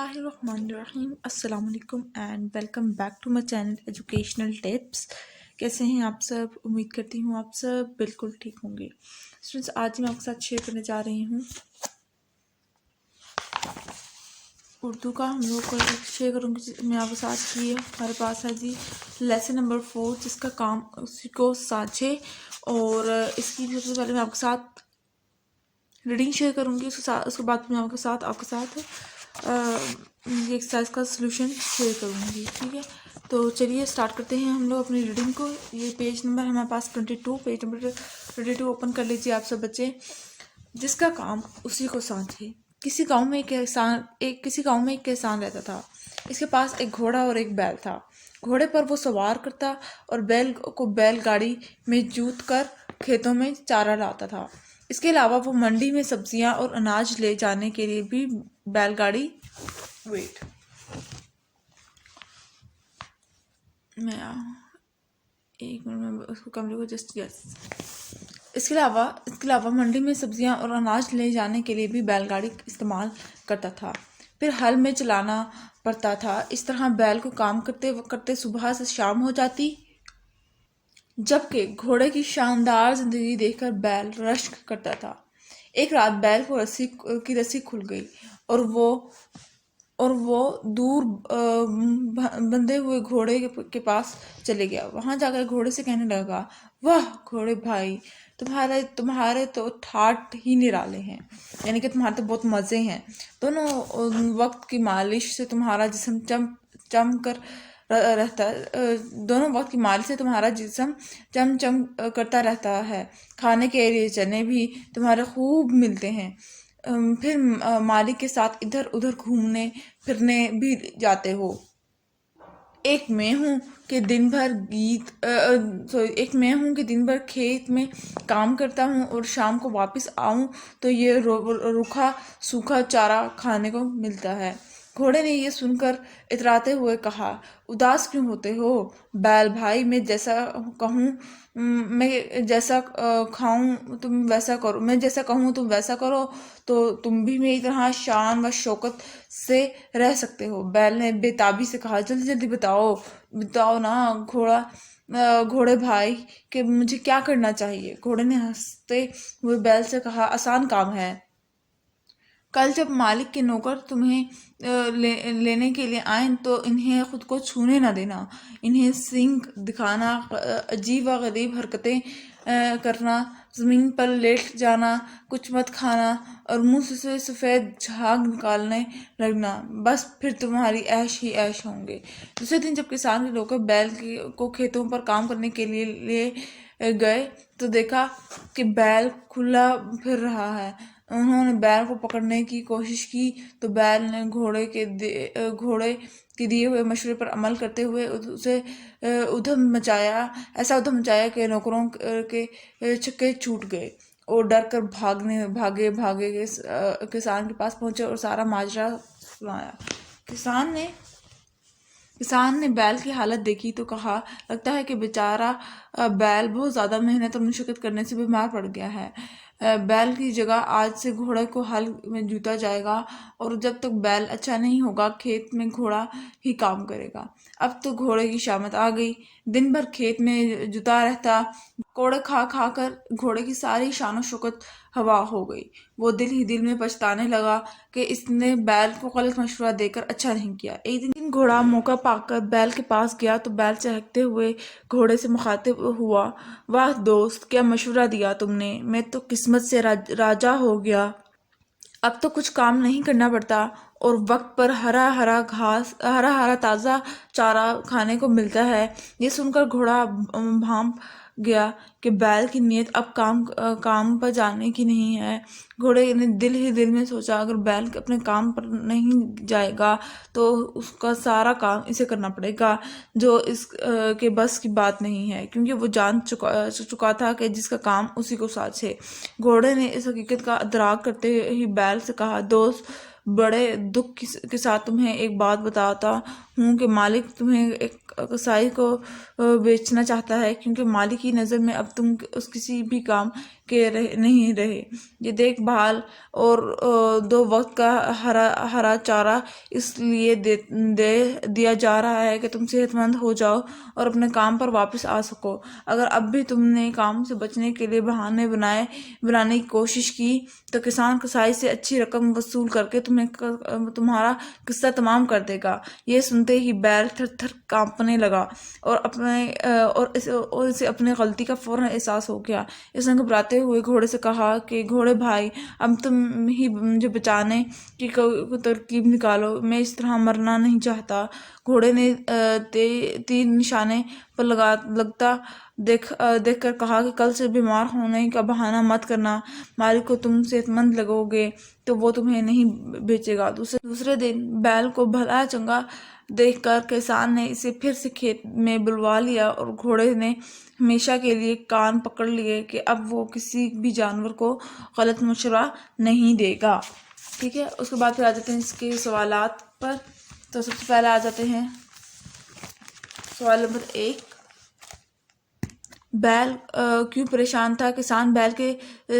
اللہ الرحمن الرحیم۔ السلام علیکم and welcome back to my channel educational tips. کیسے ہیں آپ سب؟ امید کرتی ہوں آپ سب بالکل ٹھیک ہوں گے۔ اسٹوڈنٹس، آج میں آپ کے ساتھ شیئر کرنے جا رہی ہوں اردو کا ہم لوگ کو شیئر کروں گی میں آپ کے ساتھ کی ہمارے پاس ہے جی لیسن نمبر 4، جس کا کام اسی کو سانچے، اور اس کی سب سے پہلے میں آپ کے ساتھ ریڈنگ شیئر کروں گی، اس کے بعد میں آپ کے ساتھ یہ ایکسرسائز کا سلوشن شیئر کروں گی، ٹھیک ہے؟ تو چلیے سٹارٹ کرتے ہیں ہم لوگ اپنی ریڈنگ کو۔ یہ پیج نمبر ہمارے پاس 22، پیج نمبر 22 اوپن کر لیجیے آپ سب بچے۔ جس کا کام اسی کو سانچے۔ کسی گاؤں میں ایک کسان رہتا تھا۔ اس کے پاس ایک گھوڑا اور ایک بیل تھا۔ گھوڑے پر وہ سوار کرتا اور بیل کو بیل گاڑی میں جوت کر کھیتوں میں چارہ لاتا تھا۔ اس کے علاوہ وہ منڈی میں سبزیاں اور اناج لے جانے کے لیے بھی بیل گاڑی اس کے علاوہ منڈی میں سبزیاں اور اناج لے جانے کے لیے بھی بیل گاڑی استعمال کرتا تھا۔ پھر ہل میں چلانا پڑتا تھا۔ اس طرح بیل کو کام کرتے کرتے صبح سے شام ہو جاتی، جبکہ گھوڑے کی شاندار زندگی دیکھ کر بیل رشک کرتا تھا۔ ایک رات بیل کو رسی کھل گئی اور وہ دور بندھے ہوئے گھوڑے کے پاس چلے گیا۔ وہاں جا کر گھوڑے سے کہنے لگا، واہ گھوڑے بھائی، تمہارے تو ٹھاٹ ہی نرالے ہیں، یعنی کہ تمہارے تو بہت مزے ہیں۔ دونوں وقت کی مالش سے تمہارا جسم چم کرتا رہتا ہے۔ کھانے کے لیے چنے بھی تمہارے خوب ملتے ہیں۔ پھر مالک کے ساتھ ادھر ادھر گھومنے پھرنے بھی جاتے ہو۔ ایک میں ہوں کہ دن بھر کھیت میں کام کرتا ہوں اور شام کو واپس آؤں تو یہ روکھا سوکھا چارہ کھانے کو ملتا ہے۔ گھوڑے نے یہ سن کر اتراتے ہوئے کہا، اداس کیوں ہوتے ہو بیل بھائی؟ میں جیسا کہوں تم ویسا کرو تو تم بھی میری طرح شان و شوکت سے رہ سکتے ہو۔ بیل نے بے تابی سے کہا، جلدی جلدی بتاؤ نا گھوڑے بھائی کہ مجھے کیا کرنا چاہیے۔ گھوڑے نے ہنستے ہوئے بیل سے کہا، آسان کام ہے۔ کل جب مالک کے نوکر تمہیں لینے کے لیے آئیں تو انہیں خود کو چھونے نہ دینا، انہیں سینگ دکھانا، عجیب و غریب حرکتیں کرنا، زمین پر لیٹ جانا، کچھ مت کھانا اور منہ سے سفید جھاگ نکالنے لگنا، بس پھر تمہاری عیش ہی عیش ہوں گے۔ دوسرے دن جب کسان کے نوکر بیل کو کھیتوں پر کام کرنے کے لیے لے گئے تو دیکھا کہ بیل کھلا پھر رہا ہے۔ انہوں نے بیل کو پکڑنے کی کوشش کی تو بیل نے گھوڑے کے دیے ہوئے مشورے پر عمل کرتے ہوئے اسے ایسا ادھم مچایا کہ نوکروں کے چھکے چھوٹ گئے اور ڈر کر بھاگے کسان کے پاس پہنچے اور سارا ماجرا سنایا۔ کسان نے بیل کی حالت دیکھی تو کہا، لگتا ہے کہ بیچارہ بیل بہت زیادہ محنت اور مشقت کرنے سے بیمار پڑ گیا ہے۔ بیل کی جگہ آج سے گھوڑے کو ہل میں جوتا جائے گا اور جب تک بیل اچھا نہیں ہوگا کھیت میں گھوڑا ہی کام کرے گا۔ اب تو گھوڑے کی شامت آ گئی۔ دن بھر کھیت میں جوتا رہتا، کوڑے کھا کر گھوڑے کی ساری شان و شوکت ہوا ہو گئی۔ وہ دل ہی دل میں پچھتانے لگا کہ اس نے بیل کو غلط مشورہ دے کر اچھا نہیں کیا۔ ایک دن گھوڑا موقع پا کر بیل کے پاس گیا تو بیل چہکتے ہوئے گھوڑے سے مخاطب ہوا، واہ دوست، کیا مشورہ دیا تم نے، میں تو قسمت سے راجا ہو گیا۔ اب تو کچھ کام نہیں کرنا پڑتا اور وقت پر ہرا ہرا تازہ چارہ کھانے کو ملتا ہے۔ یہ سن کر گھوڑا بھانپ گیا کہ بیل کی نیت اب کام پر جانے کی نہیں ہے۔ گھوڑے نے دل ہی دل میں سوچا، اگر بیل اپنے کام پر نہیں جائے گا تو اس کا سارا کام اسے کرنا پڑے گا، جو اس کے بس کی بات نہیں ہے، کیونکہ وہ جان چکا تھا کہ جس کا کام اسی کو سانچے۔ گھوڑے نے اس حقیقت کا ادراک کرتے ہی بیل سے کہا، دوست، بڑے دکھ کے ساتھ تمہیں ایک بات بتاتا ہوں کہ مالک تمہیں ایک کسائی کو بیچنا چاہتا ہے، کیونکہ مالک کی نظر میں اب تم کسی بھی کام نہیں رہے۔ یہ دیکھ بھال اور 2 وقت کا ہرا چارہ اس لیے دیا جا رہا ہے کہ تم صحت مند ہو جاؤ اور اپنے کام پر واپس آ سکو۔ اگر اب بھی تم نے کام سے بچنے کے لیے بہانے بنانے کی کوشش کی تو کسان کسائی سے اچھی رقم وصول کر کے تمہارا قصہ تمام کر دے گا۔ یہ سنتے ہی بیل تھر تھر کانپنے لگا اور اسے اپنی غلطی کا فوراً احساس ہو گیا۔ اس نے گھبراتے ہوئے گھوڑے سے کہا کہ گھوڑے بھائی، اب تم ہی مجھے بچانے کی کوئی ترکیب نکالو، میں اس طرح مرنا نہیں چاہتا۔ گھوڑے نے تیر نشانے پر لگتا دیکھ کر کہا کہ کل سے بیمار ہونے کا بہانہ مت کرنا، مالک کو تم صحت مند لگو گے تو وہ تمہیں نہیں بیچے گا۔ دوسرے دن بیل کو بھلا چنگا دیکھ کر کسان نے اسے پھر سے کھیت میں بلوا لیا اور گھوڑے نے ہمیشہ کے لیے کان پکڑ لیے کہ اب وہ کسی بھی جانور کو غلط مشورہ نہیں دے گا۔ ٹھیک ہے، اس کے بعد پھر آ جاتے ہیں اس کے سوالات پر۔ تو سب سے پہلے آ جاتے ہیں سوال نمبر 1، بیل کیوں پریشان تھا؟ کسان بیل کے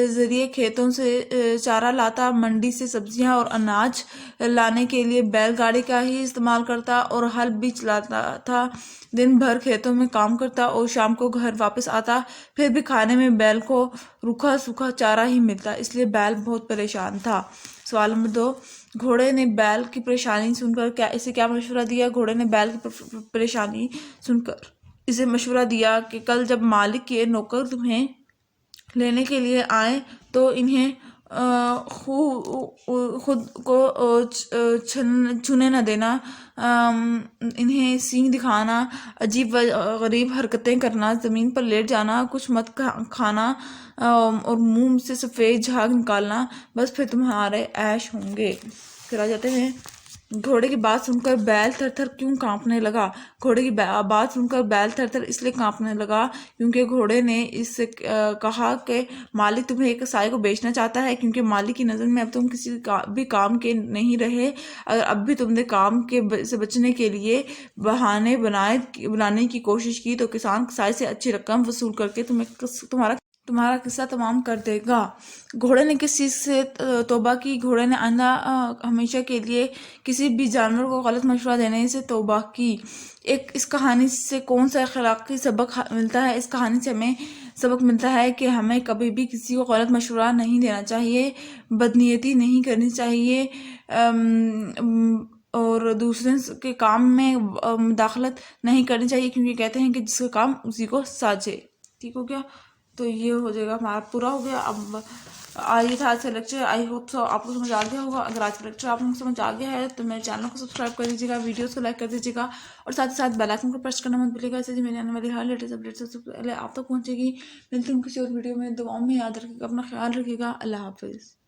ذریعے کھیتوں سے چارہ لاتا، منڈی سے سبزیاں اور اناج لانے کے لیے بیل گاڑی کا ہی استعمال کرتا اور ہل بھی چلاتا تھا۔ دن بھر کھیتوں میں کام کرتا اور شام کو گھر واپس آتا، پھر بھی کھانے میں بیل کو روکھا سوکھا چارہ ہی ملتا، اس لیے بیل بہت پریشان تھا۔ سوال نمبر 2، گھوڑے نے بیل کی پریشانی سن کر اسے کیا مشورہ دیا؟ گھوڑے نے بیل کی پریشانی سن کر اسے مشورہ دیا کہ کل جب مالک کے نوکر تمہیں لینے کے لیے آئیں تو انہیں خود کو چھونے نہ دینا، انہیں سینگ دکھانا، عجیب غریب حرکتیں کرنا، زمین پر لیٹ جانا، کچھ مت کھانا اور منہ سے سفید جھاگ نکالنا، بس پھر تمہارے عیش ہوں گے۔ پھر آ جاتے ہیں گھوڑے کی بات سن کر بیل تھر تھر کیوں کانپنے لگا؟ گھوڑے کی بات سن کر بیل تھر تھر اس لیے کانپنے لگا کیونکہ گھوڑے نے اس سے کہا کہ مالک تمہیں ایک کسائی کو بیچنا چاہتا ہے، کیونکہ مالک کی نظر میں اب تم کسی بھی کام کے نہیں رہے۔ اگر اب بھی تم نے کام سے بچنے کے لیے بہانے بنانے کی کوشش کی تو کسان کسائی سے اچھی رقم وصول کر کے تمہارا قصہ تمام کر دے گا۔ گھوڑے نے کس چیز سے توبہ کی؟ گھوڑے نے آئندہ ہمیشہ کے لیے کسی بھی جانور کو غلط مشورہ دینے سے توبہ کی۔ اس کہانی سے کون سا اخلاقی سبق ملتا ہے؟ اس کہانی سے ہمیں سبق ملتا ہے کہ ہمیں کبھی بھی کسی کو غلط مشورہ نہیں دینا چاہیے، بدنیتی نہیں کرنی چاہیے، اور دوسرے کے کام میں مداخلت نہیں کرنی چاہیے، کیونکہ کہتے ہیں کہ جس کا کام اسی کو ساجے۔ ٹھیک ہو گیا؟ تو یہ ہو جائے گا، ہمارا پورا ہو گیا۔ اب یہ تھا آج کا لیکچر، آئی ہوپ سو آپ کو سمجھ آ گیا ہوگا۔ اگر آج کا لیکچر آپ کو سمجھ آ گیا ہے تو میرے چینل کو سبسکرائب کر دیجیے گا، ویڈیوز کو لائک کر دیجیے گا اور ساتھ ہی ساتھ بیل آئکن کو پریس کرنا مت بھولیے گا، اس سے میری آنے والی ہر لیٹسٹ اپڈیٹ سب سے پہلے آپ تک پہنچے گی۔ ملتی ہوں کسی اور ویڈیو میں، دعاؤں میں یاد رکھیے گا، اپنا خیال رکھیے گا۔ اللہ حافظ۔